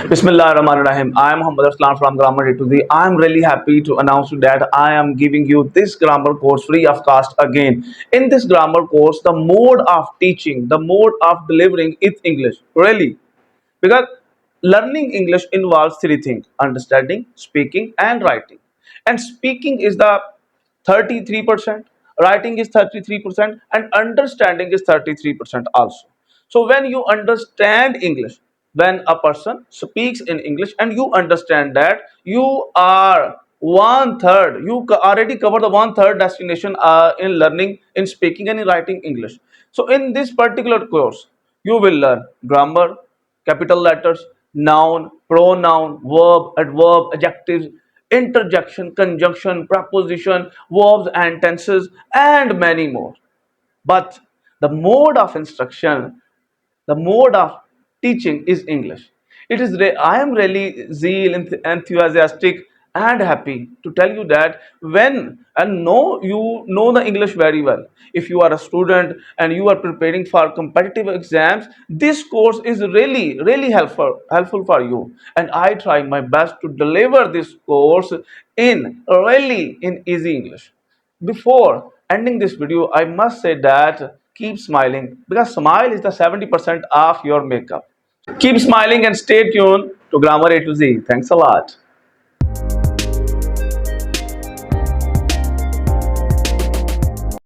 Bismillah ar-Rahman ar-Rahim. I am Muhammad Arslan from Grammaratoz. I am really happy to announce you that I am giving you this grammar course free of cost again. In this grammar course, the mode of teaching, the mode of delivering is English. Really. Because learning English involves three things: understanding, speaking, and writing. And speaking is the 33%, writing is 33%, and understanding is 33% also. So when you understand English, when a person speaks in English and you understand that, you are one third, you already cover the one third destination in learning, in speaking, and in writing English. So in this particular course, you will learn grammar, capital letters, noun, pronoun, verb, adverb, adjectives, interjection, conjunction, preposition, verbs and tenses, and many more. But the mode of instruction, the mode of teaching is English. I am really enthusiastic and happy to tell you that when and know you know the English very well. If you are a student and you are preparing for competitive exams, this course is really helpful for you. And I try my best to deliver this course in easy English. Before ending this video, I must say that keep smiling, because smile is the 70% of your makeup. Keep smiling and stay tuned to Grammar A to Z. Thanks a lot.